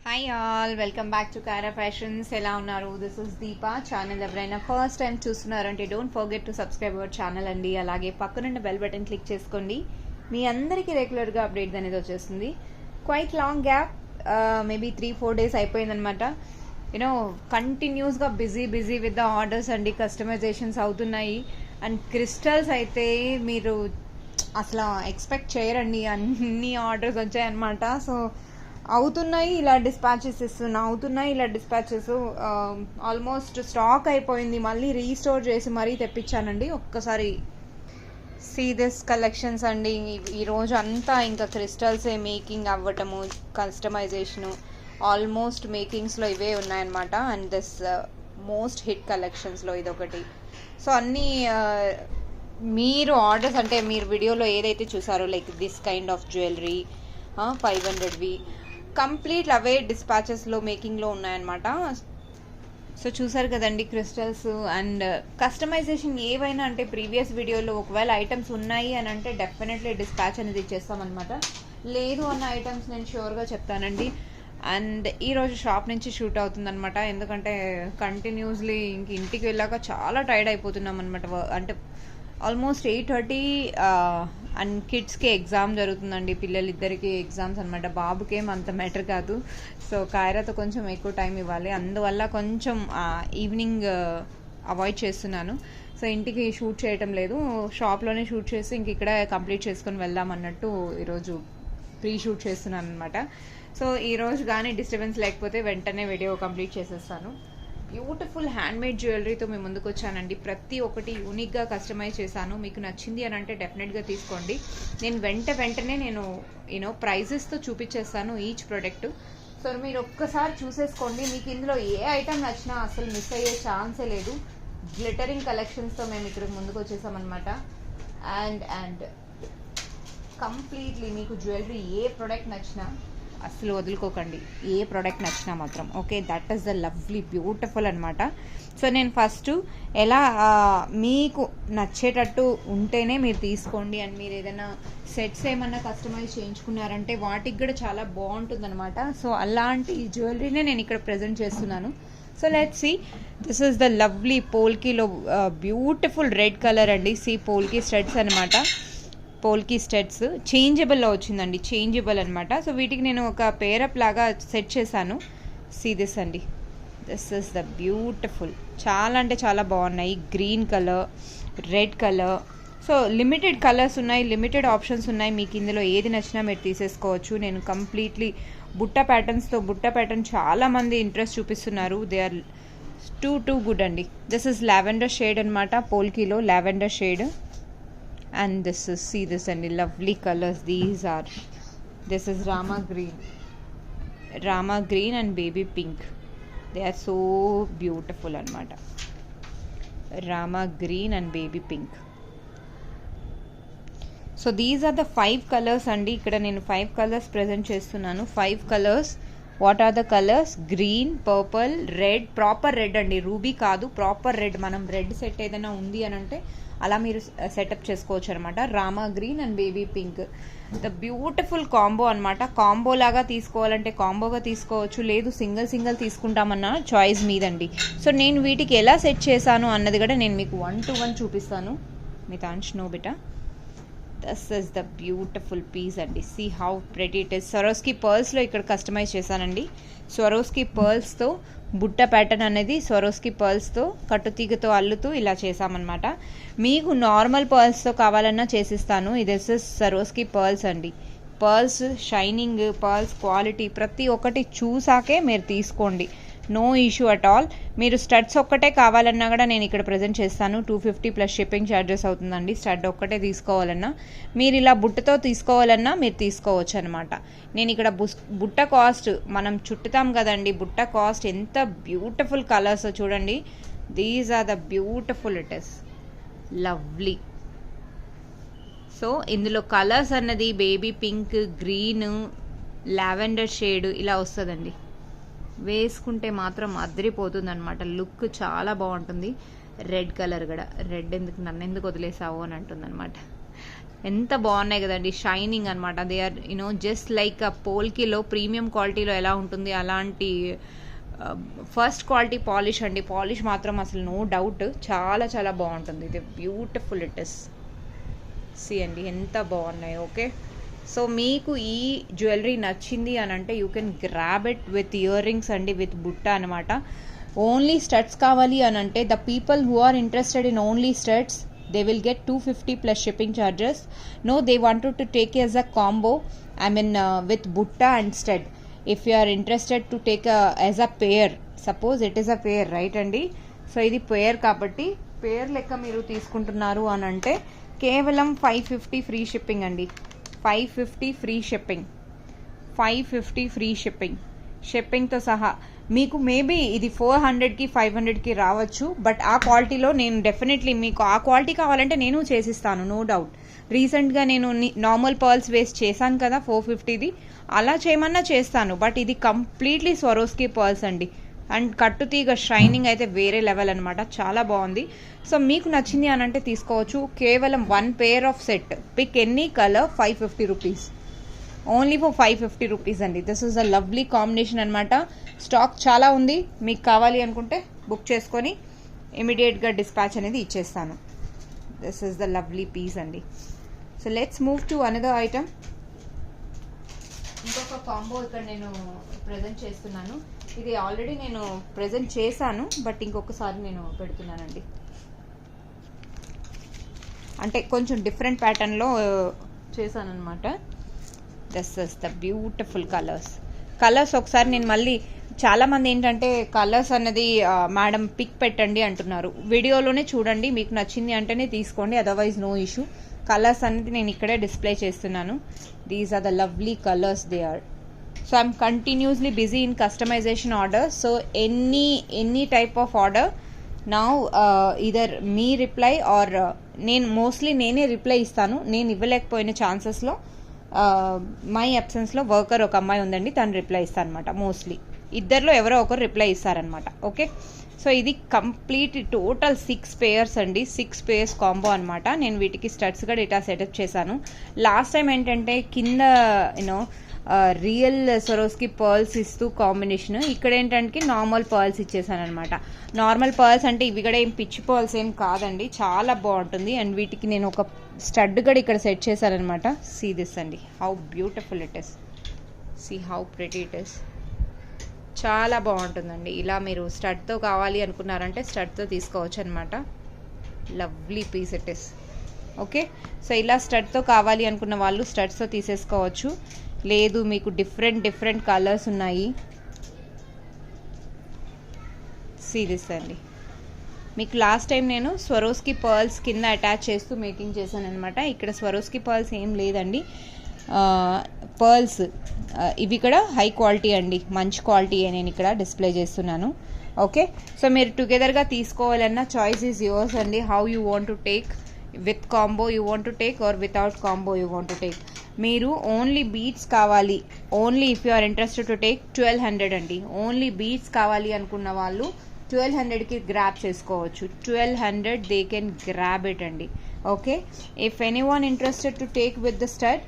Hi all, welcome back to Kara fashions. ఎలా ఉన్నారు? This is Deepa. Channel ఎవరైనా ఫస్ట్ టైం చూస్తున్నారంటే don't forget to subscribe our channel అండి. అలాగే పక్కనున్న బెల్ బటన్ క్లిక్ చేసుకోండి. మీ అందరికీ రెగ్యులర్గా అప్డేట్ అనేది వచ్చేస్తుంది. Quite long gap, maybe 3-4 days అయిపోయిందనమాట. యూనో కంటిన్యూస్గా బిజీ విత్ ద ఆర్డర్స్ అండి. కస్టమైజేషన్స్ అవుతున్నాయి. అండ్ క్రిస్టల్స్ అయితే మీరు అసలు ఎక్స్పెక్ట్ చేయరండి, అన్ని ఆర్డర్స్ వచ్చాయన్నమాట. సో అవుతున్నాయి ఇలా డిస్పాచెస్ ఆల్మోస్ట్ స్టాక్ అయిపోయింది. మళ్ళీ రీస్టోర్ చేసి మరీ తెప్పించానండి. ఒక్కసారి సీ దిస్ కలెక్షన్స్ అండి. ఈరోజు అంతా ఇంకా క్రిస్టల్సే మేకింగ్ అవ్వటము, కస్టమైజేషను ఆల్మోస్ట్ మేకింగ్స్లో ఇవే ఉన్నాయన్నమాట. అండ్ దిస్ మోస్ట్ హిట్ కలెక్షన్స్లో ఇదొకటి. సో అన్నీ మీరు ఆర్డర్స్ అంటే మీరు వీడియోలో ఏదైతే చూసారో like this kind of jewellery 500వి కంప్లీట్ అవే డిస్పాచెస్లో మేకింగ్లో ఉన్నాయన్నమాట. సో చూసారు కదండి క్రిస్టల్స్ అండ్ కస్టమైజేషన్ ఏవైనా. అంటే ప్రీవియస్ వీడియోలో ఒకవేళ ఐటమ్స్ ఉన్నాయి అని అంటే డెఫినెట్లీ డిస్పాచ్ అనేది ఇచ్చేస్తామన్నమాట. లేదు అన్న ఐటమ్స్ నేను ష్యూర్గా చెప్తానండి. అండ్ ఈరోజు షాప్ నుంచి షూట్ అవుతుందన్నమాట. ఎందుకంటే కంటిన్యూస్లీ ఇంటికి వెళ్ళాక చాలా టైర్డ్ అయిపోతున్నాం అనమాట. అంటే ఆల్మోస్ట్ 8:30 అండ్ కిడ్స్కి ఎగ్జామ్ జరుగుతుందండి. పిల్లలిద్దరికి ఎగ్జామ్స్ అనమాట. బాబుకేం అంత మ్యాటర్ కాదు. సో కాయరాతో కొంచెం ఎక్కువ టైం ఇవ్వాలి. అందువల్ల కొంచెం ఈవినింగ్ అవాయిడ్ చేస్తున్నాను. సో ఇంటికి షూట్ చేయటం లేదు, షాప్లోనే షూట్ చేసి ఇంక ఇక్కడ కంప్లీట్ చేసుకొని వెళ్దాం అన్నట్టు ఈరోజు ప్రీ షూట్ చేస్తున్నాను అనమాట. సో ఈరోజు కానీ డిస్టర్బెన్స్ లేకపోతే వెంటనే వీడియో కంప్లీట్ చేసేస్తాను. బ్యూటిఫుల్ హ్యాండ్మేడ్ జ్యువెలరీతో మేము ముందుకు వచ్చానండి. ప్రతి ఒక్కటి యూనిక్గా కస్టమైజ్ చేశాను. మీకు నచ్చింది అని అంటే డెఫినెట్గా తీసుకోండి. నేను వెంటనే నేను ప్రైజెస్తో చూపించేస్తాను ఈచ్ ప్రోడక్ట్. సో మీరు ఒక్కసారి చూసేసుకోండి. మీకు ఇందులో ఏ ఐటమ్ నచ్చినా అసలు మిస్ అయ్యే ఛాన్సే లేదు. గ్లిటరింగ్ కలెక్షన్స్తో మేము ఇక్కడికి ముందుకు వచ్చేసామన్నమాట. అండ్ కంప్లీట్లీ మీకు జ్యువెలరీ ఏ ప్రోడక్ట్ నచ్చినా అసలు వదులుకోకండి. ఏ ప్రోడక్ట్ నచ్చినా మాత్రం okay. That is the lovely beautiful అనమాట. సో నేను ఫస్ట్ ఎలా మీకు నచ్చేటట్టు ఉంటేనే మీరు తీసుకోండి. అండ్ మీరు ఏదైనా సెట్స్ ఏమన్నా కస్టమైజ్ చేయించుకున్నారంటే వాటికి కూడా చాలా బాగుంటుంది అనమాట. సో అలాంటి జ్యువెలరీనే నేను ఇక్కడ ప్రజెంట్ చేస్తున్నాను. So let's see. This is the lovely పోల్కీలో బ్యూటిఫుల్ రెడ్ కలర్ అండి. సి పోల్కీ స్టడ్స్ అనమాట. పోల్కీ స్టడ్స్ చేంజబుల్లో వచ్చిందండి, చేంజబుల్ అనమాట. సో వీటికి నేను ఒక పేరప్ లాగా సెట్ చేశాను. సీ దిస్ అండి. This is the beautiful. చాలా అంటే చాలా బాగున్నాయి. Green colour, red colour. So limited colours ఉన్నాయి, లిమిటెడ్ ఆప్షన్స్ ఉన్నాయి. మీకు ఇందులో ఏది నచ్చినా మీరు తీసేసుకోవచ్చు. నేను కంప్లీట్లీ బుట్ట ప్యాటర్న్ చాలామంది ఇంట్రెస్ట్ చూపిస్తున్నారు. దే ఆర్ టూ గుడ్ అండి. దిస్ ఇస్ లావెండర్ షేడ్ అనమాట. పోల్కీలో lavender shade. And this is, see this and lovely colors. This is Rama green and baby pink. They are so beautiful anamata. Rama green and baby pink. So these are the 5 colors andi. Ikkada nenu 5 colors present chestunnanu. 5 colors. What are the colors? Green, purple, red. Proper red andi, ruby kaadu, proper red. Manam red set edaina undi anante అలా మీరు setup చేసుకోవచ్చు అనమాట. Rama green and baby pink. The beautiful combo అనమాట. Combo లాగా తీసుకోవాలంటే కాంబోగా తీసుకోవచ్చు, లేదు single తీసుకుంటామన్న choice మీదండి. సో నేను వీటికి ఎలా సెట్ చేశాను అన్నది కూడా నేను మీకు 1-to-1 చూపిస్తాను. మితాంష్ నో బిటా. This is the beautiful piece అండి. See how pretty it is. Swarovski పర్ల్స్లో ఇక్కడ కస్టమైజ్ చేశానండి. స్వరోస్కి పర్ల్స్తో బుట్ట ప్యాటర్న్ అనేది స్వరోస్కి పర్ల్స్తో కట్టుతీగతో అల్లుతూ ఇలా చేసామన్నమాట. మీకు నార్మల్ పర్ల్స్తో కావాలన్నా చేసిస్తాను. ఇది స్వరోస్కి పర్ల్స్ అండి. పర్ల్స్ షైనింగ్, పర్ల్స్ క్వాలిటీ ప్రతి ఒక్కటి చూసాకే మీరు తీసుకోండి. No issue at all. మీరు స్టడ్స్ ఒక్కటే కావాలన్నా కూడా నేను ఇక్కడ ప్రజెంట్ చేస్తాను. 250 ప్లస్ షిప్పింగ్ ఛార్జెస్ అవుతుందండి. స్టడ్ ఒక్కటే తీసుకోవాలన్నా. మీరు ఇలా బుట్టతో తీసుకోవాలన్నా మీరు తీసుకోవచ్చు అనమాట. నేను ఇక్కడ బుట్ట కాస్ట్ మనం చుట్టుతాం కదండి. బుట్ట కాస్ట్ ఎంత బ్యూటిఫుల్ కలర్స్ చూడండి. These are the beautiful. It is lovely. So ఇందులో కలర్స్ అన్నది baby pink, green, lavender shade ఇలా వస్తుందండి. వేసుకుంటే మాత్రం అదిరిపోతుంది అనమాట. లుక్ చాలా బాగుంటుంది. రెడ్ కలర్ కూడా. రెడ్ నన్ను ఎందుకు వదిలేసావు అని అంటుంది అనమాట. ఎంత బాగున్నాయి కదండి, షైనింగ్ అనమాట. దే ఆర్ జస్ట్ లైక్ పోల్కిలో ప్రీమియం క్వాలిటీలో ఎలా ఉంటుంది అలాంటి ఫస్ట్ క్వాలిటీ పాలిష్ అండి. పాలిష్ మాత్రం అసలు నో డౌట్ చాలా చాలా బాగుంటుంది. ఇది బ్యూటిఫుల్ ఇట్ ఇస్. సి అండి ఎంత బాగున్నాయి. ఓకే, సో మీకు ఈ జ్యువెలరీ నచ్చింది అని అంటే you can grab it with earrings అండి, విత్ బుట్ట అనమాట. ఓన్లీ స్టడ్స్ కావాలి అని అంటే the people who are interested in only studs, they will get 250 plus shipping charges. No, they wanted to take as a combo, with butta and stud. If you are interested to take as a pair, suppose it is a pair, right andi, so ఇది pair కాబట్టి pair లెక్క మీరు తీసుకుంటున్నారు అని అంటే కేవలం 550 free shipping అండి. 550 free shipping, 550 free షిప్పింగ్తో సహా. మీకు మేబీ ఇది 400కి 500కి రావచ్చు, బట్ ఆ క్వాలిటీలో నేను డెఫినెట్లీ మీకు ఆ క్వాలిటీ కావాలంటే నేను చేసిస్తాను, నో డౌట్. రీసెంట్గా నేను నార్మల్ పర్ల్స్ వేస్ట్ చేశాను కదా 450ది, అలా చేయమన్నా చేస్తాను. బట్ ఇది కంప్లీట్లీ స్వరోస్కి పర్ల్స్ అండి, అండ్ కట్టుతీగ షైనింగ్ అయితే వేరే లెవెల్ అనమాట, చాలా బాగుంది. సో మీకు నచ్చింది అని అంటే తీసుకోవచ్చు. కేవలం 1 pair of set, pick any colour, 550 rupees, only for 550 rupees అండి. This is a lovely combination అనమాట. స్టాక్ చాలా ఉంది, మీకు కావాలి అనుకుంటే బుక్ చేసుకొని ఇమీడియట్గా డిస్పాచ్ అనేది ఇచ్చేస్తాను. This is the lovely piece అండి. So let's move to another item. ఇంకొక కాంబో ఇక్కడ నేను ప్రజెంట్ చేస్తున్నాను. ఇది ఆల్రెడీ నేను ప్రజెంట్ చేశాను, బట్ ఇంకొకసారి నేను పెడుతున్నానండి. అంటే కొంచెం డిఫరెంట్ ప్యాటర్న్లో చేశాను అనమాట. This is the beautiful colours ఒకసారి నేను మళ్ళీ చాలామంది ఏంటంటే కలర్స్ అన్నది మేడం పిక్ పెట్టండి అంటున్నారు. వీడియోలోనే చూడండి, మీకు నచ్చింది అంటేనే తీసుకోండి, అదర్వైజ్ నో ఇష్యూ. కలర్స్ అనేది నేను ఇక్కడే డిస్ప్లే చేస్తున్నాను. These are the lovely colours they are. So I'm continuously busy in customisation order. So any type of order now, either మీ రిప్లై ఆర్ నేనే రిప్లై ఇస్తాను. నేను ఇవ్వలేకపోయిన ఛాన్సెస్లో మై అబ్సెన్స్లో వర్కర్ ఒక అమ్మాయి ఉందండి, తను రిప్లై ఇస్తాను అనమాట. మోస్ట్లీ ఇద్దరిలో ఎవరో ఒకరు రిప్లై ఇస్తారనమాట. ఓకే, సో ఇది కంప్లీట్ టోటల్ 6 pairs అండి, 6 pairs కాంబో అనమాట. నేను వీటికి స్టడ్స్ కూడా ఇటా సెటప్ చేశాను. లాస్ట్ టైం ఏంటంటే కింద రియల్ సొరోస్కి పర్ల్స్ ఇస్తూ కాంబినేషన్, ఇక్కడ ఏంటంటే నార్మల్ పర్ల్స్ ఇచ్చేసాను అనమాట. నార్మల్ పర్ల్స్ అంటే ఇవి కూడా ఏం పిచ్చి పర్ల్స్ ఏం కాదండి, చాలా బాగుంటుంది. అండ్ వీటికి నేను ఒక స్టడ్ కూడా ఇక్కడ సెట్ చేశానమాట. సీ దిస్ అండి, how beautiful it is, see how pretty it is, చాలా బాగుంటుందండి. ఇలా మీరు స్టడ్తో కావాలి అనుకున్నారంటే స్టడ్తో తీసుకోవచ్చు అనమాట. Lovely piece it is. Okay, so ఇలా స్టడ్తో కావాలి అనుకున్న వాళ్ళు స్టడ్స్తో తీసేసుకోవచ్చు. లేదు మీకు డిఫరెంట్ కలర్స్ ఉన్నాయి. సీరియస్ అండి, మీకు లాస్ట్ టైం నేను స్వరోస్కి పర్ల్స్ కింద అటాచ్ చేస్తూ మేకింగ్ చేశాను అనమాట. ఇక్కడ స్వరోస్కి పర్ల్స్ ఏం లేదండి, పర్ల్స్ ఇవి కూడా హై క్వాలిటీ అండి, మంచి క్వాలిటీ నేను ఇక్కడ డిస్ప్లే చేస్తున్నాను. ఓకే, సో మీరు టుగెదర్గా తీసుకోవాలన్నా చాయిస్ ఈజ్ యువర్స్ అండి. How you want to take, with combo you want to take or without combo you want to take. మీరు ఓన్లీ బీడ్స్ కావాలి, only if you are interested to take 1200 అండి. Only beads కావాలి అనుకున్న వాళ్ళు 1200కి grab చేసుకోవచ్చు. 1200 they can grab it అండి. Okay, if anyone interested to take with the stud,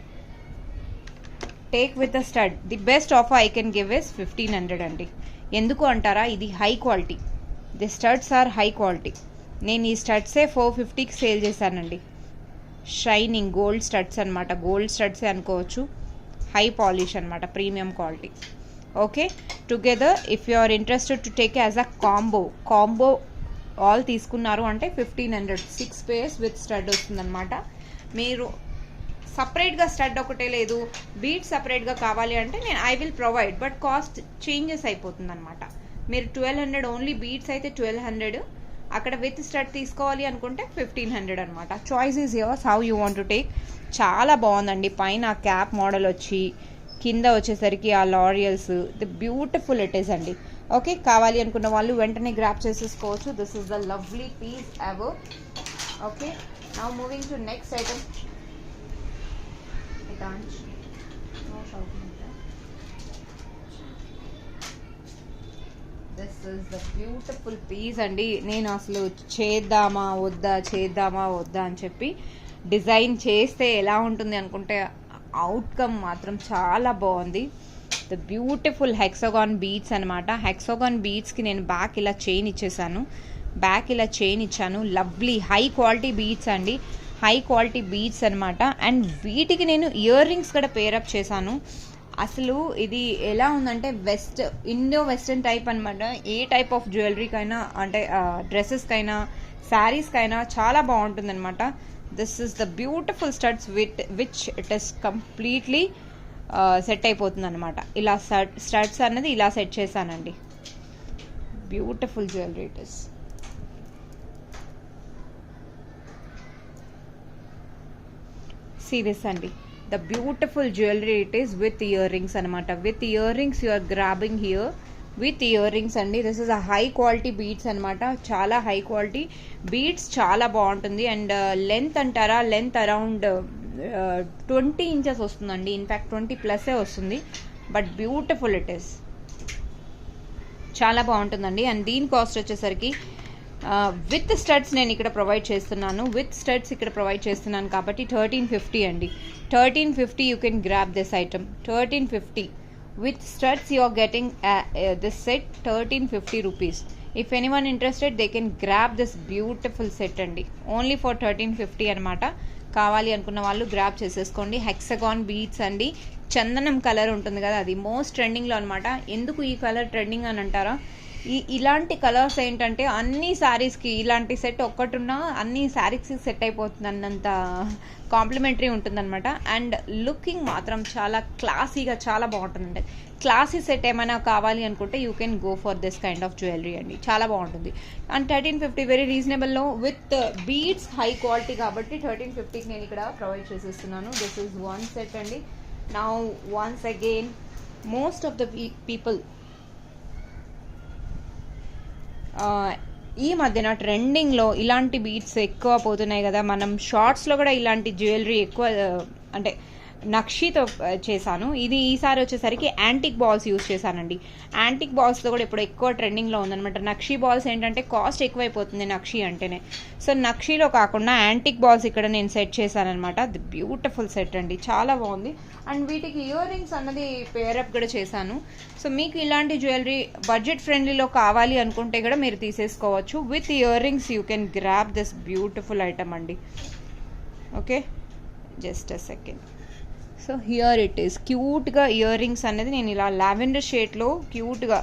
take with the stud. The best offer I can give is 1500 అండి. ఎందుకు అంటారా, ఇది high quality, the studs are high quality. నేను ఈ స్టడ్సే 450కి sale చేశానండి. షైనింగ్ గోల్డ్ స్టడ్స్ అనమాట, గోల్డ్ స్టడ్సే అనుకోవచ్చు. హై పాలిష్ అనమాట, premium quality. Okay, together if you are interested to take as a combo all తీసుకున్నారు అంటే 1500, 6 pairs విత్ స్టడ్ వస్తుందన్నమాట. మీరు సపరేట్గా స్టడ్ ఒకటే లేదు, బీట్ సపరేట్గా కావాలి అంటే నేను I will provide, but cost changes అయిపోతుంది అనమాట. మీరు 1200 ఓన్లీ బీట్స్ అయితే 1200, అక్కడ విత్ స్టడ్ తీసుకోవాలి అనుకుంటే 1500 అనమాట. Choice is yours, how you want to take. చాలా బాగుందండి. పైన ఆ క్యాప్ మోడల్ వచ్చి కింద వచ్చేసరికి ఆ లారియల్స్, ది బ్యూటిఫుల్ ఇట్ ఈస్ అండి. ఓకే, కావాలి అనుకున్న వాళ్ళు వెంటనే గ్రాప్ చేసేసుకోవచ్చు. This is the lovely piece ever. Okay, now moving to next item. This is the beautiful piece అండి. నేను అసలు చేద్దామా వద్దా అని చెప్పి డిజైన్ చేస్తే ఎలా ఉంటుంది అనుకుంటే అవుట్కమ్ మాత్రం చాలా బాగుంది. ద బ్యూటిఫుల్ హెక్సాగాన్ బీడ్స్ అనమాట. హెక్సాగాన్ బీడ్స్కి నేను బ్యాక్ ఇలా చైన్ ఇచ్చాను. లవ్లీ హై క్వాలిటీ బీడ్స్ అండి, హై క్వాలిటీ బీడ్స్ అనమాట. అండ్ వీటికి నేను ఇయర్ రింగ్స్ కూడా పేరప్ చేశాను. అసలు ఇది ఎలా ఉందంటే ఇండో వెస్టర్న్ టైప్ అనమాట. ఏ టైప్ ఆఫ్ జ్యువెలరీకైనా అంటే డ్రెస్సెస్కైనా శారీస్కైనా చాలా బాగుంటుంది అనమాట. This is the beautiful studs which it is completely set అయిపోతుంది అనమాట. ఇలా స్టడ్స్ అన్నది ఇలా సెట్ చేశానండి. Beautiful jewellery it is. See this అండి, the beautiful jewelry it is with earrings అనమాట. with earrings you are grabbing here with earrings అండి. this is a high quality beads అనమాట. చాలా హై క్వాలిటీ బీడ్స్, చాలా బాగుంటుంది. And length అంటారా, length around 20 inches వస్తుందండి. In fact 20+ వస్తుంది. బట్ బ్యూటిఫుల్ ఇట్ ఈస్, చాలా బాగుంటుందండి. అండ్ దీని కాస్ట్ వచ్చేసరికి విత్ స్టడ్స్ నేను ఇక్కడ ప్రొవైడ్ చేస్తున్నాను కాబట్టి 1350 అండి. 1350 you can grab this item. 1350 with studs you are getting this set 1350 rupees. if anyone interested they can grab this beautiful set అండి, ఓన్లీ ఫర్ 1350 అనమాట. కావాలి అనుకున్న వాళ్ళు గ్రాబ్ చేసేసుకోండి. హెక్సాగాన్ బీడ్స్ అండి, చందనం కలర్ ఉంటుంది కదా, అది మోస్ట్ ట్రెండింగ్లో అనమాట. ఎందుకు ఈ కలర్ ట్రెండింగ్ అని అంటారా, ఇలాంటి కలర్స్ ఏంటంటే అన్ని శారీస్కి ఇలాంటి సెట్ ఒక్కటున్నా అన్ని శారీస్కి సెట్ అయిపోతుంది అన్నంత కాంప్లిమెంటరీ ఉంటుందన్నమాట. అండ్ లుకింగ్ మాత్రం చాలా క్లాసీగా చాలా బాగుంటుందండి. క్లాసీ సెట్ ఏమైనా కావాలి అనుకుంటే you can go for this kind of jewellery అండి, చాలా బాగుంటుంది. అండ్ 1350 వెరీ రీజనబుల్లో విత్ బీడ్స్ హై క్వాలిటీ కాబట్టి 1350కి నేను ఇక్కడ ప్రొవైడ్ చేసేస్తున్నాను. దిస్ ఈజ్ వన్ సెట్ అండి. Now once again most of the people ఈ మధ్యన ట్రెండింగ్లో ఇలాంటి బీడ్స్ ఎక్కువ పోతున్నాయి కదా. మనం షార్ట్స్లో కూడా ఇలాంటి జ్యువెలరీ ఎక్కువ అంటే నక్షితో చేశాను. ఈసారి వచ్చేసరికి యాంటిక్ బాల్స్ యూజ్ చేశానండి. యాంటిక్ బాల్స్లో కూడా ఇప్పుడు ఎక్కువ ట్రెండింగ్లో ఉందనమాట. నక్షి బాల్స్ ఏంటంటే కాస్ట్ ఎక్కువైపోతుంది నక్షి అంటేనే. సో నక్షిలో కాకుండా యాంటిక్ బాల్స్ ఇక్కడ నేను సెట్ చేశానమాట. ది బ్యూటిఫుల్ సెట్ అండి, చాలా బాగుంది. అండ్ వీటికి ఇయర్ రింగ్స్ అన్నది పేరప్ కూడా చేశాను. సో మీకు ఇలాంటి జ్యువెలరీ బడ్జెట్ ఫ్రెండ్లీలో కావాలి అనుకుంటే కూడా మీరు తీసేసుకోవచ్చు. With earrings you can grab this beautiful item అండి. Okay, just a second. So here it is క్యూట్గా ఇయర్ రింగ్స్ అనేది నేను ఇలా లావెండర్ షేడ్లో క్యూట్గా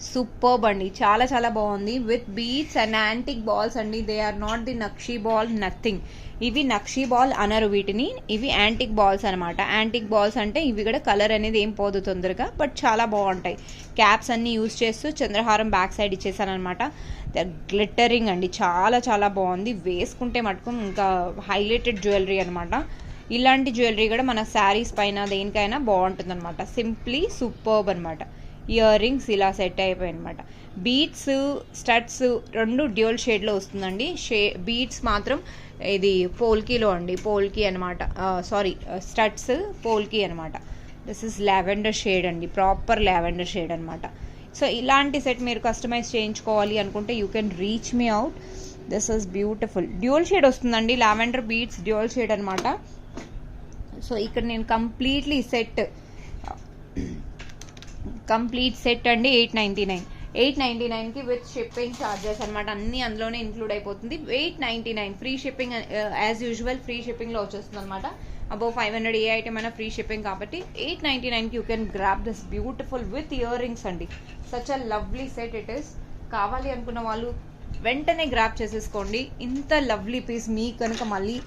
సూపర్బ్ అండి, చాలా చాలా బాగుంది. With beads and antique balls అండి. They are not the nakshi ball, nothing. ఇవి నక్షి బాల్ అనరు వీటిని, ఇవి యాంటిక్ బాల్స్ అనమాట. యాంటిక్ బాల్స్ అంటే ఇవి కూడా కలర్ అనేది ఏం పోదు తొందరగా, బట్ చాలా బాగుంటాయి. క్యాప్స్ అన్ని యూజ్ చేస్తూ చంద్రహారం బ్యాక్ సైడ్ ఇచ్చేసాను అనమాట. గ్లిట్టరింగ్ అండి, చాలా చాలా బాగుంది. వేసుకుంటే మటుకు ఇంకా హైలైటెడ్ జ్యువెలరీ అనమాట. ఇలాంటి జ్యువెలరీ కూడా మన శారీస్ పైన దేనికైనా బాగుంటుంది అనమాట. సింప్లీ సూపర్బ్ అనమాట. ఇయర్ రింగ్స్ ఇలా సెట్ అయిపోయాయి అనమాట. బీడ్స్ స్టడ్స్ రెండు డ్యూయల్ షేడ్లో వస్తుందండి. బీడ్స్ మాత్రం ఇది పోల్కీలో అండి, పోల్కీ అనమాట. సారీ, స్టడ్స్ పోల్కీ అనమాట. దిస్ ఇస్ లావెండర్ షేడ్ అండి, ప్రాపర్ లావెండర్ షేడ్ అనమాట. సో ఇలాంటి సెట్ మీరు కస్టమైజ్ చేయించుకోవాలి అనుకుంటే you can reach me out. This is beautiful. Dual shade వస్తుందండి, లావెండర్ బీడ్స్ డ్యూయల్ షేడ్ అనమాట. సో ఇక్కడ నేను కంప్లీట్ సెట్ అండి 899కి విత్ షిప్పింగ్ ఛార్జెస్ అనమాట. అన్నీ అందులోనే ఇంక్లూడ్ అయిపోతుంది. 899 free shipping, as usual free షిప్పింగ్లో వచ్చేస్తుంది అనమాట. అబౌవ్ 500 ఏ ఐటమ్ అయినా ఫ్రీ షిప్పింగ్ కాబట్టి 899కి you can grab this beautiful with earrings అండి. Such a lovely set it is. కావాలి అనుకున్న వాళ్ళు వెంటనే గ్రాబ్ చేసేసుకోండి. ఇంత లవ్లీ పీస్ మీకు కనుక మళ్ళీ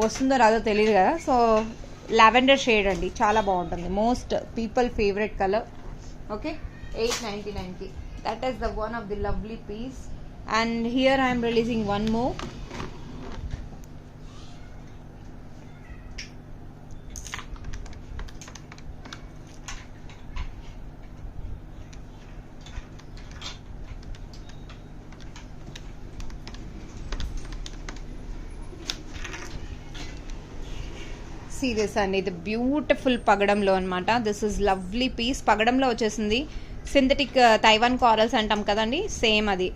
వస్తుందో రాదో తెలియదు కదా. సో లావెండర్ షేడ్ అండి, చాలా బాగుంటుంది. Most people favourite colour. Okay, 899కి. That is the one of the lovely piece. And here I am releasing one more. See this అండి, ఇది బ్యూటిఫుల్ పగడంలో అనమాట. This is lovely piece. పగడంలో వచ్చేసింది. సింథటిక్ తైవాన్ కారల్స్ అంటాం కదండి, సేమ్ అది.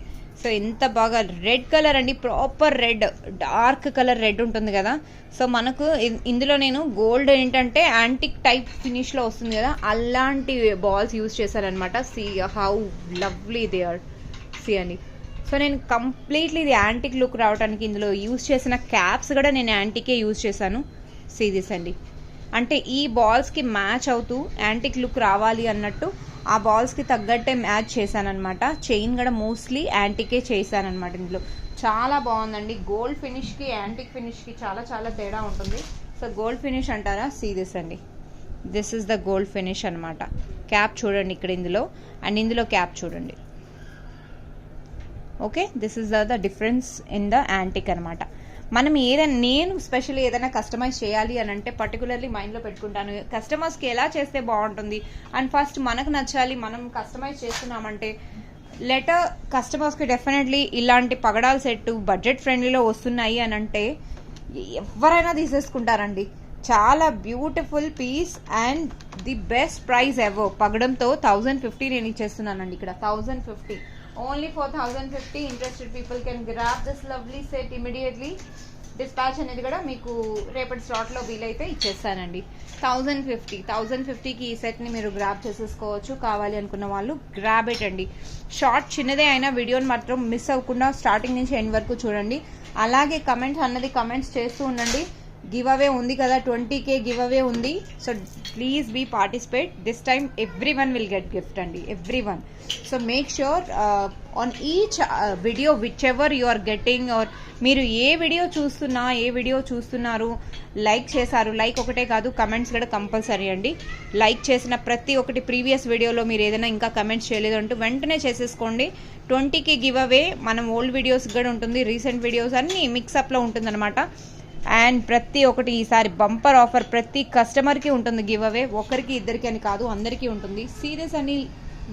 సో ఎంత బాగా రెడ్ కలర్ అండి, proper red, dark colour red ఉంటుంది కదా. సో మనకు ఇందులో నేను గోల్డ్ ఏంటంటే యాంటిక్ టైప్ ఫినిష్లో వస్తుంది కదా, అలాంటి బాల్స్ యూజ్ చేశానమాట. See how lovely they are, see అండి. సో నేను కంప్లీట్లీ ఇది యాంటిక్ లుక్ రావడానికి ఇందులో యూజ్ చేసిన క్యాప్స్ కూడా నేను యాంటికే యూజ్ చేశాను. సీ దిస్ అండి, అంటే ఈ బాల్స్కి మ్యాచ్ అవుతూ యాంటిక్ లుక్ రావాలి అన్నట్టు ఆ బాల్స్కి తగ్గట్టే మ్యాచ్ చేశానమాట. చైన్ కూడా మోస్ట్లీ యాంటికే చేశానమాట. ఇందులో చాలా బాగుందండి. గోల్డ్ ఫినిష్కి యాంటిక్ ఫినిష్కి చాలా చాలా తేడా ఉంటుంది. సో గోల్డ్ ఫినిష్ అంటారా, సీ దిస్ అండి, this is the gold finish అనమాట. క్యాప్ చూడండి ఇక్కడ ఇందులో, అండ్ ఇందులో క్యాప్ చూడండి. Okay, this is the difference in the antique అనమాట. మనం ఏదైనా, నేను స్పెషల్లీ ఏదైనా కస్టమైజ్ చేయాలి అని అంటే పర్టికులర్లీ మైండ్లో పెట్టుకుంటాను, కస్టమర్స్కి ఎలా చేస్తే బాగుంటుంది అండ్ ఫస్ట్ మనకు నచ్చాలి. మనం కస్టమైజ్ చేస్తున్నామంటే లెటర్ కస్టమర్స్కి డెఫినెట్లీ ఇలాంటి పగడాల సెట్ బడ్జెట్ ఫ్రెండ్లీలో వస్తున్నాయి అని అంటే ఎవరైనా తీసేసుకుంటారండి. చాలా beautiful piece and the best price ever. పగడంతో 1050 నేను ఇచ్చేస్తున్నానండి ఇక్కడ, 1050. Only for 1050 interested people can grab this lovely set immediately. Dispatch అనేది కూడా మీకు రేపటి స్లాట్లో వీలైతే ఇచ్చేస్తానండి. 1050కి ఈ సెట్ని మీరు గ్రాబ్ చేసేసుకోవచ్చు. కావాలి అనుకున్న వాళ్ళు గ్రాబ్ ఇట్ అండి. షార్ట్ చిన్నదే అయినా వీడియోని మాత్రం మిస్ అవ్వకుండా స్టార్టింగ్ నుంచి ఎండ్ వరకు చూడండి. అలాగే కమెంట్స్ చేస్తూ ఉండండి. గివ్ అవే ఉంది కదా, 20K గివ్ అవే ఉంది. So please be participate. This time everyone will get gift అండి, everyone. So make sure on each video whichever you are getting, or మీరు ఏ వీడియో చూస్తున్నారు, లైక్ చేశారు. Like ఒకటే కాదు, కమెంట్స్ కూడా కంపల్సరీ అండి. లైక్ చేసిన ప్రతి ఒక్కటి, ప్రీవియస్ వీడియోలో మీరు ఏదైనా ఇంకా కమెంట్స్ చేయలేదు అంటూ వెంటనే చేసేసుకోండి. 20K గివ్ అవే మనం ఓల్డ్ వీడియోస్ కూడా ఉంటుంది, రీసెంట్ వీడియోస్ అన్నీ మిక్సప్లో ఉంటుందన్నమాట. అండ్ ప్రతి ఒక్కటి ఈసారి బంపర్ ఆఫర్ ప్రతి కస్టమర్కి ఉంటుంది గివ్ అవే. ఒకరికి ఇద్దరికి అని కాదు, అందరికీ ఉంటుంది. సీరియస్ అని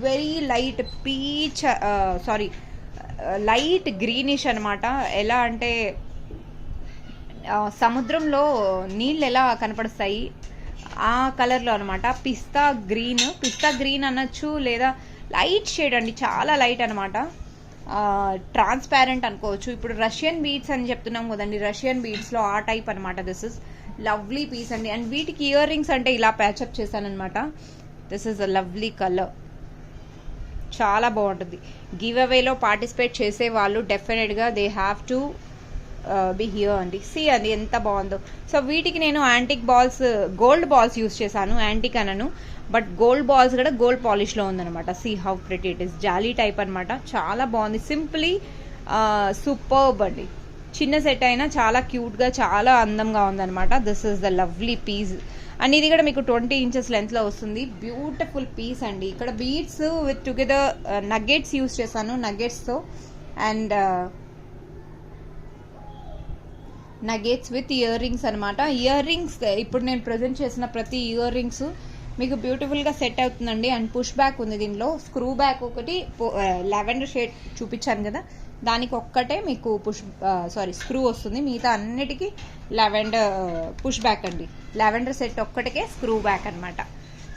very light peach light greenish అనమాట. ఎలా అంటే సముద్రంలో నీళ్ళు ఎలా కనపడుస్తాయి ఆ కలర్లో అనమాట. పిస్తా గ్రీన్ అనొచ్చు, లేదా లైట్ షేడ్ అండి, చాలా లైట్ అనమాట. ట్రాన్స్పారెంట్ అనుకోవచ్చు. ఇప్పుడు రష్యన్ బీడ్స్ అని చెప్తున్నాం కదండి, రష్యన్ బీడ్స్లో ఆ టైప్ అనమాట. దిస్ ఇస్ లవ్లీ పీస్ అండి. అండ్ వీటికి ఇయర్ రింగ్స్ అంటే ఇలా ప్యాచప్ చేశానమాట. This is a lovely colour, చాలా బాగుంటుంది. గివ్ అవేలో పార్టిసిపేట్ చేసే వాళ్ళు డెఫినెట్గా they have to be here అండి. సీ అండి ఎంత బాగుందో. సో వీటికి నేను antique balls, gold balls use చేశాను. యాంటిక్ అనను, బట్ గోల్డ్ బాల్స్ కూడా గోల్డ్ పాలిష్లో ఉందనమాట. See how pretty it is, jali type అనమాట. చాలా బాగుంది, సింప్లీ సూపర్బ్ అండి. చిన్న సెట్ అయినా చాలా క్యూట్గా, చాలా అందంగా ఉందనమాట. This is the lovely piece. And ఇది కూడా మీకు 20 inches లెంత్లో వస్తుంది. బ్యూటిఫుల్ పీస్ అండి. ఇక్కడ beads with together nuggets use చేశాను, నగ్గెట్స్తో. And nuggets with earrings అనమాట. ఇయర్ రింగ్స్ ఇప్పుడు నేను ప్రజెంట్ చేసిన ప్రతి ఇయర్ రింగ్స్ మీకు బ్యూటిఫుల్గా సెట్ అవుతుందండి. అండ్ పుష్ బ్యాక్ ఉంది దీనిలో, స్క్రూ బ్యాక్ ఒకటి, లావెండర్ షేడ్ చూపించాను కదా, దానికి ఒక్కటే మీకు స్క్రూ వస్తుంది. మిగతా అన్నిటికీ లావెండర్ పుష్ బ్యాక్ అండి. లావెండర్ సెట్ ఒక్కటికే స్క్రూ బ్యాక్ అనమాట.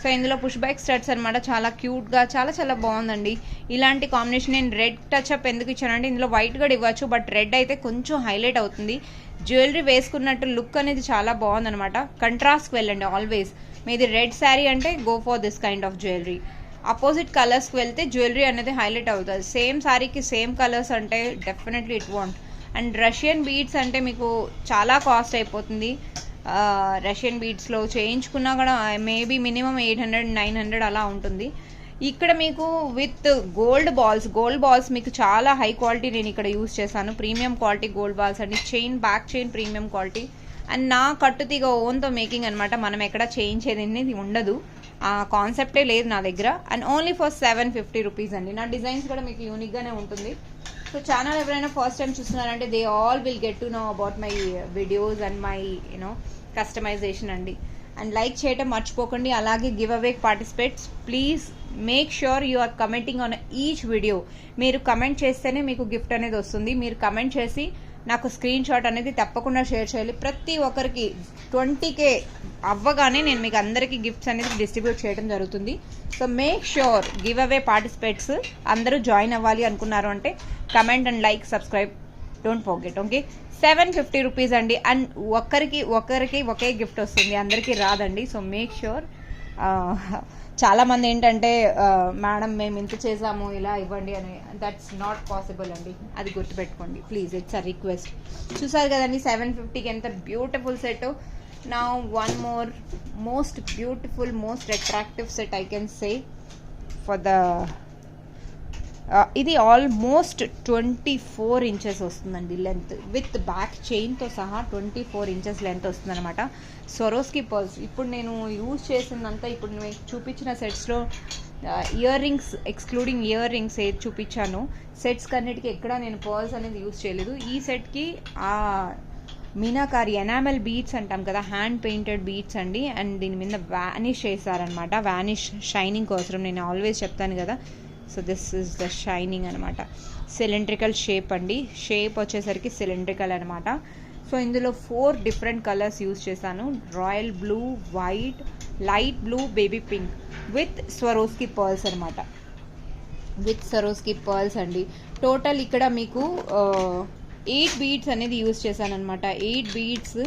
సో ఇందులో పుష్ బ్యాక్ స్టడ్స్ అనమాట. చాలా క్యూట్గా, చాలా చాలా బాగుందండి. ఇలాంటి కాంబినేషన్ నేను రెడ్ టచ్అప్ ఎందుకు ఇచ్చానంటే ఇందులో వైట్ కూడా ఇవ్వచ్చు, బట్ రెడ్ అయితే కొంచెం హైలైట్ అవుతుంది. జ్యువెలరీ వేసుకున్నట్టు లుక్ అనేది చాలా బాగుందనమాట. కంట్రాస్ట్కి వెళ్ళండి ఆల్వేస్. మీది రెడ్ శారీ అంటే go for this kind of jewellery. Opposite కలర్స్కి వెళ్తే జ్యువెలరీ అనేది హైలైట్ అవుతుంది. సేమ్ శారీకి సేమ్ కలర్స్ అంటే definitely it want. And Russian beads అంటే మీకు చాలా కాస్ట్ అయిపోతుంది. రష్యన్ బీడ్స్లో చేయించుకున్నా కూడా మేబీ మినిమం 800-900 అలా ఉంటుంది. ఇక్కడ మీకు విత్ గోల్డ్ బాల్స్ మీకు చాలా హై క్వాలిటీ నేను ఇక్కడ యూస్ చేశాను. ప్రీమియం క్వాలిటీ గోల్డ్ బాల్స్ అండి. Chain, back chain premium quality. And నా కట్టుతీగ ఓన్తో మేకింగ్ అనమాట. మనం ఎక్కడ చేయించేది అనేది ఉండదు, ఆ కాన్సెప్టే లేదు నా దగ్గర. అండ్ ఓన్లీ ఫర్ 750 రూపీస్ అండి. నా డిజైన్స్ కూడా మీకు యూనిక్గానే ఉంటుంది. సో ఛానల్ ఎవరైనా ఫస్ట్ టైం చూస్తున్నారంటే they all will get to know about my videos and my customisation అండి. అండ్ లైక్ చేయటం మర్చిపోకండి. అలాగే giveaway participates please make sure you are commenting on each video. మీరు కమెంట్ చేస్తేనే మీకు gift అనేది వస్తుంది. మీరు కమెంట్ చేసి నాకు స్క్రీన్ షాట్ అనేది తప్పకుండా షేర్ చేయాలి. ప్రతి ఒక్కరికి 20K అవ్వగానే నేను మీకు అందరికీ గిఫ్ట్స్ అనేది డిస్ట్రిబ్యూట్ చేయడం జరుగుతుంది. So make sure give away participates అందరూ జాయిన్ అవ్వాలి అనుకున్నారు అంటే comment and like subscribe, don't forget. Okay, 750 rupees అండి. అండ్ ఒకరికి ఒకే గిఫ్ట్ వస్తుంది, అందరికీ రాదండి. So make sure. చాలామంది ఏంటంటే మేడం మేము ఇంత చేసాము ఇలా ఇవ్వండి అని, దట్స్ నాట్ పాసిబుల్ అండి, అది గుర్తుపెట్టుకోండి ప్లీజ్. It's a request. చూసారు కదండి 750కి ఎంత బ్యూటిఫుల్ సెట్. నా one more most beautiful most attractive set I can say for the ఇది ఆల్మోస్ట్ 24 ఇంచెస్ వస్తుందండి లెంత్, విత్ బ్యాక్ చైన్తో సహా 24 ఇంచెస్ లెంత్ వస్తుందన్నమాట. Swarovski pearls. ఇప్పుడు నేను యూజ్ చేసిందంతా ఇప్పుడు నేను చూపించిన సెట్స్లో earrings excluding earrings ఏది చూపించాను, సెట్స్ కన్నిటికి ఎక్కడ నేను పర్ల్స్ అనేది యూజ్ చేయలేదు. ఈ సెట్కి మీనాకారి ఎనామెల్ బీడ్స్ అంటాం కదా, హ్యాండ్ పెయింటెడ్ బీడ్స్ అండి. అండ్ దీని మీద వ్యానిష్ చేశారనమాట, వ్యానిష్ షైనింగ్ కోసం. నేను ఆల్వేస్ చెప్తాను కదా. So this is the shining అనమాట. సిలిండ్రికల్ షేప్ అండి, షేప్ వచ్చేసరికి సిలిండ్రికల్ అనమాట. సో ఇందులో 4 డిఫరెంట్ కలర్స్ యూజ్ చేశాను. Royal blue, white, light blue, baby pink with Swarovski pearls అనమాట. విత్ స్వరోస్కి పర్ల్స్ అండి. టోటల్ ఇక్కడ మీకు 8 బీడ్స్ అనేది యూజ్ చేశాను అనమాట. 8 బీడ్స్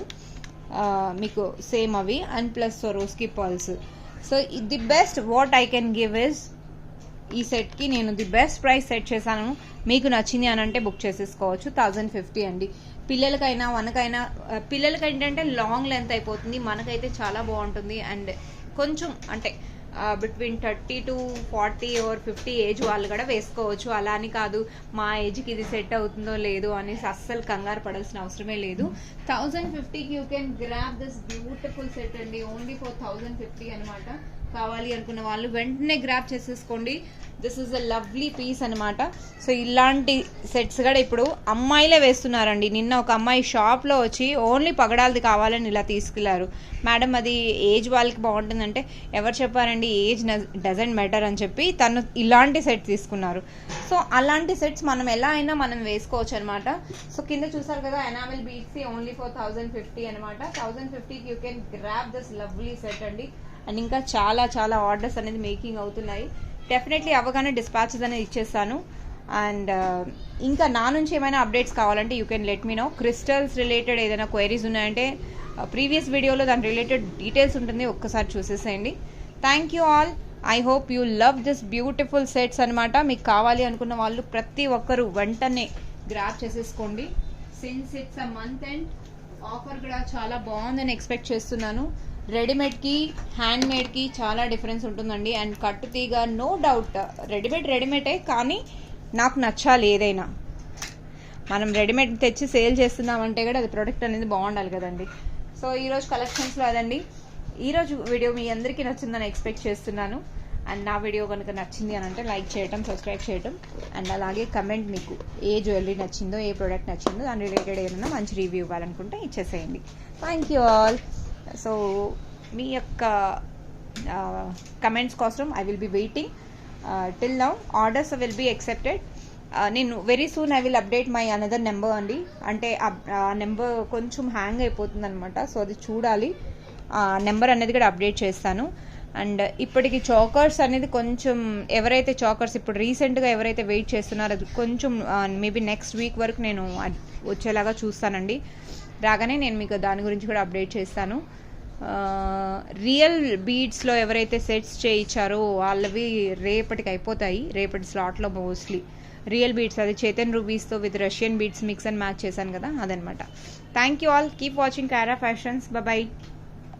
మీకు సేమ్ అవి and plus Swarovski pearls. So the best what I can give is, ఈ సెట్కి నేను ది బెస్ట్ ప్రైస్ సెట్ చేశాను. మీకు నచ్చింది అని అంటే బుక్ చేసేసుకోవచ్చు. 1050 అండి. పిల్లలకైనా మనకైనా, పిల్లలకి ఏంటంటే లాంగ్ లెంత్ అయిపోతుంది, మనకైతే చాలా బాగుంటుంది. అండ్ కొంచెం అంటే బిట్వీన్ 30 to 40 or 50 ఏజ్ వాళ్ళు కూడా వేసుకోవచ్చు. అలా అని కాదు మా ఏజ్కి ఇది సెట్ అవుతుందో లేదో అనేసి అస్సలు కంగారు పడాల్సిన అవసరమే లేదు. 1050కి you can grab this beautiful set అండి, ఓన్లీ ఫర్ 1050 అనమాట. కావాలి అనుకున్న వాళ్ళు వెంటనే గ్రాబ్ చేసేసుకోండి. This is a lovely piece అనమాట. సో ఇలాంటి సెట్స్ కూడా ఇప్పుడు అమ్మాయిలే వేస్తున్నారండి. నిన్న ఒక అమ్మాయి షాప్లో వచ్చి ఓన్లీ పగడాలది కావాలని ఇలా తీసుకెళ్లారు. మేడం అది ఏజ్ వాళ్ళకి బాగుంటుందంటే, ఎవరు చెప్పారండి ఏజ్ డజంట్ మ్యాటర్ అని చెప్పి తను ఇలాంటి సెట్ తీసుకున్నారు. సో అలాంటి సెట్స్ మనం ఎలా అయినా మనం వేసుకోవచ్చు అనమాట. సో కింద చూసారు కదా ఎనామెల్ బీడ్స్ ఓన్లీ ఫర్ 1050 అనమాట. 1050కి you can grab this lovely set అండి. అండ్ ఇంకా చాలా చాలా ఆర్డర్స్ అనేది మేకింగ్ అవుతున్నాయి. డెఫినెట్లీ అవగానే డిస్పాచెస్ అనేది ఇచ్చేస్తాను. అండ్ ఇంకా నా నుంచి ఏమైనా అప్డేట్స్ కావాలంటే you can let me know. Crystals related ఏదైనా క్వైరీస్ ఉన్నాయంటే ప్రీవియస్ వీడియోలో దాని రిలేటెడ్ డీటెయిల్స్ ఉంటుంది, ఒక్కసారి చూసేసేయండి. Thank you all. I hope you love this beautiful sets అనమాట. మీకు కావాలి అనుకున్న వాళ్ళు ప్రతి ఒక్కరు వెంటనే గ్రాబ్ చేసేసుకోండి. Since it's a month end offer కూడా చాలా బాగుందని ఎక్స్పెక్ట్ చేస్తున్నాను. రెడీమేడ్కి హ్యాండ్మేడ్కి చాలా డిఫరెన్స్ ఉంటుందండి. అండ్ కట్టు తీగ నో డౌట్ రెడీమేడే, కానీ నాకు నచ్చాలి ఏదైనా. మనం రెడీమేడ్ తెచ్చి సేల్ చేస్తున్నామంటే కూడా అది ప్రోడక్ట్ అనేది బాగుండాలి కదండి. సో ఈరోజు కలెక్షన్స్లో అదండి. ఈరోజు వీడియో మీ అందరికీ నచ్చిందని ఎక్స్పెక్ట్ చేస్తున్నాను. అండ్ నా వీడియో కనుక నచ్చింది అని అంటే లైక్ చేయటం, సబ్స్క్రైబ్ చేయటం, అండ్ అలాగే కమెంట్ మీకు ఏ జ్యువెలరీ నచ్చిందో, ఏ ప్రోడక్ట్ నచ్చిందో దాని రిలేటెడ్ ఏమైనా మంచి రివ్యూ ఇవ్వాలనుకుంటే ఇచ్చేసేయండి. Thank you all. సో మీ యొక్క కమెంట్స్ కోసం I will be waiting. Till now orders will be accepted. నేను very soon I will update my another number అండి. అంటే ఆ నెంబర్ కొంచెం హ్యాంగ్ అయిపోతుంది అనమాట. సో అది చూడాలి, నెంబర్ అనేది కూడా అప్డేట్ చేస్తాను. అండ్ ఇప్పటికి చాకర్స్ అనేది కొంచెం ఎవరైతే చాకర్స్ ఇప్పుడు రీసెంట్గా ఎవరైతే వెయిట్ చేస్తున్నారో అది కొంచెం మేబీ నెక్స్ట్ వీక్ వరకు నేను వచ్చేలాగా చూస్తానండి. రాగానే నేను మీకు దాని గురించి కూడా అప్డేట్ చేస్తాను. రియల్ బీడ్స్లో ఎవరైతే సెట్స్ చేయించారో వాళ్ళవి రేపటికి అయిపోతాయి, రేపటి స్లాట్లో మోస్ట్లీ. రియల్ బీడ్స్ అది చేతన్ రూబీస్తో with Russian beads mix and match చేశాను కదా, అదనమాట. Thank you all. Keep watching Kaira fashions. Bye.